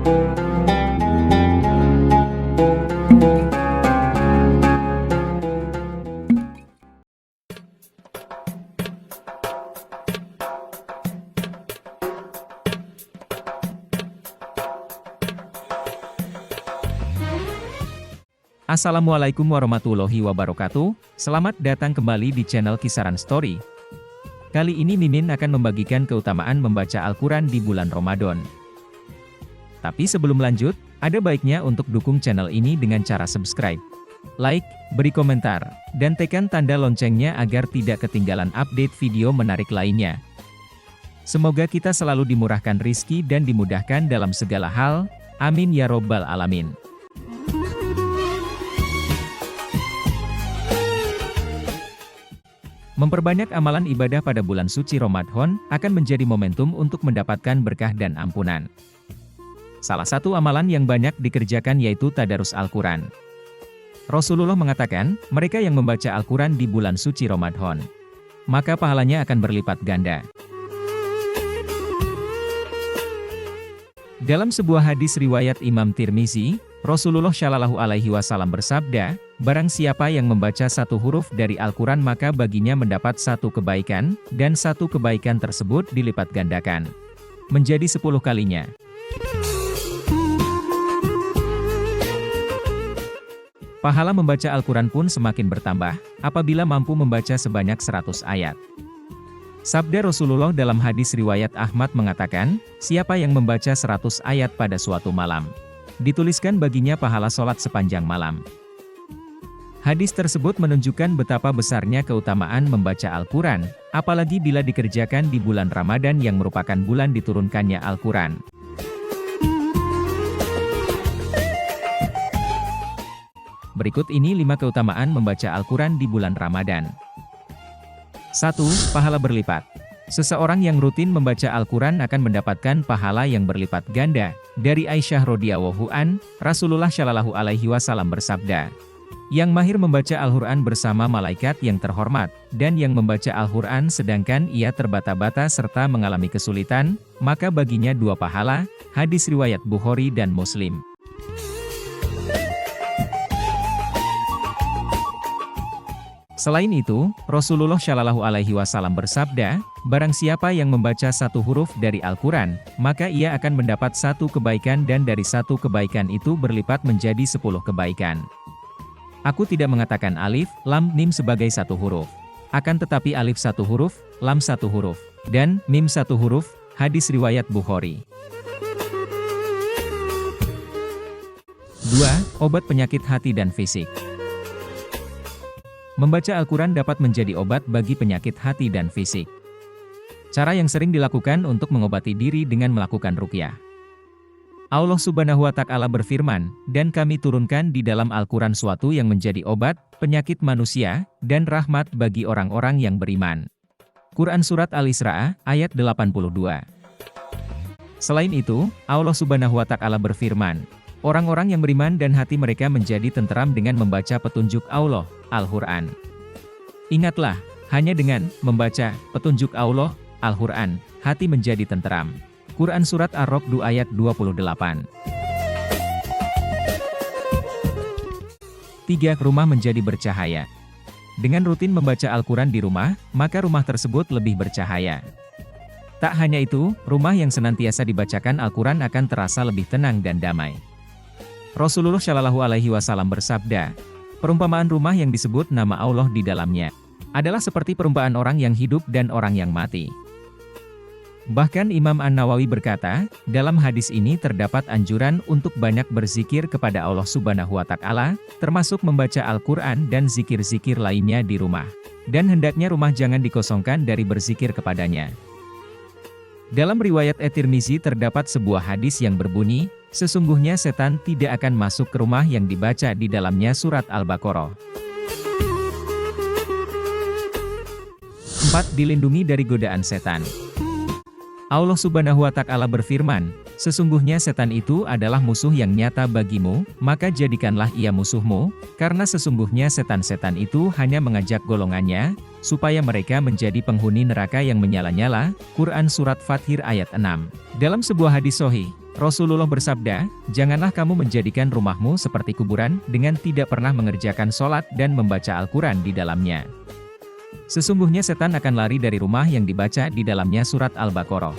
Assalamualaikum warahmatullahi wabarakatuh, selamat datang kembali di channel Kisaran Story. Kali ini Mimin akan membagikan keutamaan membaca Al-Quran di bulan Ramadan. Tapi sebelum lanjut, ada baiknya untuk dukung channel ini dengan cara subscribe, like, beri komentar, dan tekan tanda loncengnya agar tidak ketinggalan update video menarik lainnya. Semoga kita selalu dimurahkan rizki dan dimudahkan dalam segala hal, amin ya robbal alamin. Memperbanyak amalan ibadah pada bulan suci Ramadan akan menjadi momentum untuk mendapatkan berkah dan ampunan. Salah satu amalan yang banyak dikerjakan yaitu tadarus Al-Quran. Rasulullah mengatakan, mereka yang membaca Al-Quran di bulan suci Ramadan, maka pahalanya akan berlipat ganda. Dalam sebuah hadis riwayat Imam Tirmizi, Rasulullah Shallallahu Alaihi Wasallam bersabda, barang siapa yang membaca satu huruf dari Al-Quran maka baginya mendapat satu kebaikan, dan satu kebaikan tersebut dilipat gandakan menjadi 10 kalinya. Pahala membaca Al-Quran pun semakin bertambah, apabila mampu membaca sebanyak 100 ayat. Sabda Rasulullah dalam hadis riwayat Ahmad mengatakan, siapa yang membaca 100 ayat pada suatu malam, dituliskan baginya pahala sholat sepanjang malam. Hadis tersebut menunjukkan betapa besarnya keutamaan membaca Al-Quran, apalagi bila dikerjakan di bulan Ramadan yang merupakan bulan diturunkannya Al-Quran. Berikut ini 5 keutamaan membaca Al-Quran di bulan Ramadan. 1. Pahala berlipat. Seseorang yang rutin membaca Al-Quran akan mendapatkan pahala yang berlipat ganda. Dari Aisyah radhiyallahu an, Rasulullah Shallallahu Alaihi Wasallam bersabda, yang mahir membaca Al-Quran bersama malaikat yang terhormat, dan yang membaca Al-Quran sedangkan ia terbata-bata serta mengalami kesulitan, maka baginya 2 pahala. Hadis riwayat Bukhari dan Muslim. Selain itu, Rasulullah Shallallahu Alaihi Wasallam bersabda, barang siapa yang membaca satu huruf dari Al-Quran, maka ia akan mendapat satu kebaikan dan dari satu kebaikan itu berlipat menjadi 10 kebaikan. Aku tidak mengatakan alif, lam, mim sebagai satu huruf. Akan tetapi alif satu huruf, lam satu huruf, dan mim satu huruf. Hadis riwayat Bukhari. 2. Obat penyakit hati dan fisik. Membaca Al-Quran dapat menjadi obat bagi penyakit hati dan fisik. Cara yang sering dilakukan untuk mengobati diri dengan melakukan ruqyah. Allah Subhanahu wa Ta'ala berfirman, dan kami turunkan di dalam Al-Quran suatu yang menjadi obat, penyakit manusia, dan rahmat bagi orang-orang yang beriman. Quran Surat Al-Isra, ayat 82. Selain itu, Allah Subhanahu wa Ta'ala berfirman, orang-orang yang beriman dan hati mereka menjadi tenteram dengan membaca petunjuk Allah, Al-Quran. Ingatlah, hanya dengan membaca petunjuk Allah, Al-Quran, hati menjadi tenteram. Quran Surat Ar-Ra'd ayat 28. 3. Rumah menjadi bercahaya. Dengan rutin membaca Al-Quran di rumah, maka rumah tersebut lebih bercahaya. Tak hanya itu, rumah yang senantiasa dibacakan Al-Quran akan terasa lebih tenang dan damai. Rasulullah Shallallahu Alaihi Wasallam bersabda, perumpamaan rumah yang disebut nama Allah di dalamnya adalah seperti perumpamaan orang yang hidup dan orang yang mati. Bahkan Imam An-Nawawi berkata, dalam hadis ini terdapat anjuran untuk banyak berzikir kepada Allah Subhanahu wa Ta'ala, termasuk membaca Al-Quran dan zikir-zikir lainnya di rumah. Dan hendaknya rumah jangan dikosongkan dari berzikir kepadanya. Dalam riwayat At-Tirmizi terdapat sebuah hadis yang berbunyi, sesungguhnya setan tidak akan masuk ke rumah yang dibaca di dalamnya surat Al-Baqarah. 4. Dilindungi dari godaan setan. Allah Subhanahu wa Ta'ala berfirman, sesungguhnya setan itu adalah musuh yang nyata bagimu, maka jadikanlah ia musuhmu, karena sesungguhnya setan-setan itu hanya mengajak golongannya, supaya mereka menjadi penghuni neraka yang menyala-nyala. Quran Surat Fathir ayat 6. Dalam sebuah hadis sahih, Rasulullah bersabda, "Janganlah kamu menjadikan rumahmu seperti kuburan dengan tidak pernah mengerjakan sholat dan membaca Al-Quran di dalamnya. Sesungguhnya setan akan lari dari rumah yang dibaca di dalamnya surat Al-Baqarah."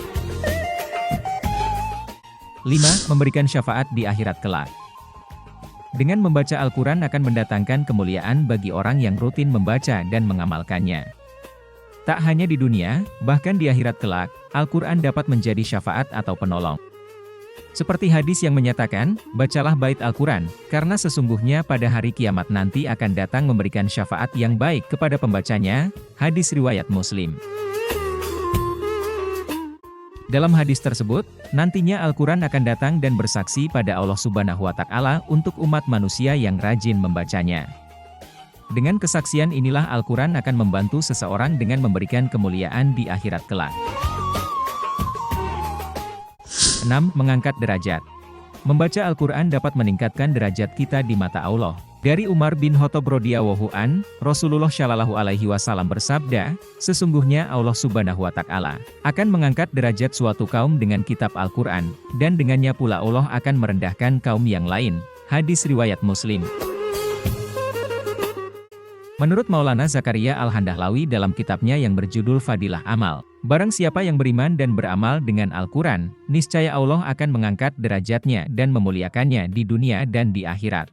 5. Memberikan syafaat di akhirat kelak. Dengan membaca Al-Quran akan mendatangkan kemuliaan bagi orang yang rutin membaca dan mengamalkannya. Tak hanya di dunia, bahkan di akhirat kelak, Al-Quran dapat menjadi syafaat atau penolong. Seperti hadis yang menyatakan, bacalah bait Al-Quran, karena sesungguhnya pada hari kiamat nanti akan datang memberikan syafaat yang baik kepada pembacanya. Hadis riwayat Muslim. Dalam hadis tersebut, nantinya Al-Quran akan datang dan bersaksi pada Allah Subhanahu wa Ta'ala untuk umat manusia yang rajin membacanya. Dengan kesaksian inilah Al-Quran akan membantu seseorang dengan memberikan kemuliaan di akhirat kelak. 6. Mengangkat derajat. Membaca Al-Quran dapat meningkatkan derajat kita di mata Allah. Dari Umar bin Khattab radhiyallahu an, Rasulullah Shallallahu alaihi wasallam bersabda, "Sesungguhnya Allah Subhanahu wa Ta'ala akan mengangkat derajat suatu kaum dengan kitab Al-Quran, dan dengannya pula Allah akan merendahkan kaum yang lain." Hadis riwayat Muslim. Menurut Maulana Zakaria Al-Handahlawi dalam kitabnya yang berjudul Fadilah Amal, barang siapa yang beriman dan beramal dengan Al-Quran, niscaya Allah akan mengangkat derajatnya dan memuliakannya di dunia dan di akhirat.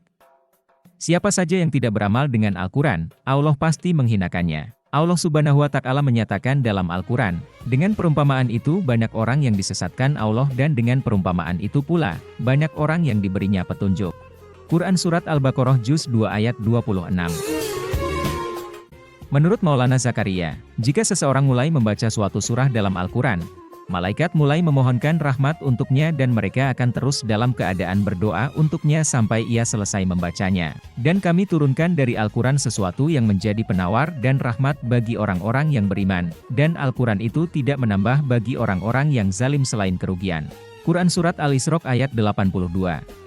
Siapa saja yang tidak beramal dengan Al-Quran, Allah pasti menghinakannya. Allah Subhanahu wa Ta'ala menyatakan dalam Al-Quran, dengan perumpamaan itu banyak orang yang disesatkan Allah dan dengan perumpamaan itu pula, banyak orang yang diberinya petunjuk. Quran Surat Al-Baqarah Juz 2 ayat 26. Menurut Maulana Zakaria, jika seseorang mulai membaca suatu surah dalam Al-Quran, malaikat mulai memohonkan rahmat untuknya dan mereka akan terus dalam keadaan berdoa untuknya sampai ia selesai membacanya. Dan kami turunkan dari Al-Quran sesuatu yang menjadi penawar dan rahmat bagi orang-orang yang beriman, dan Al-Quran itu tidak menambah bagi orang-orang yang zalim selain kerugian. Quran Surat Al-Isra ayat 82.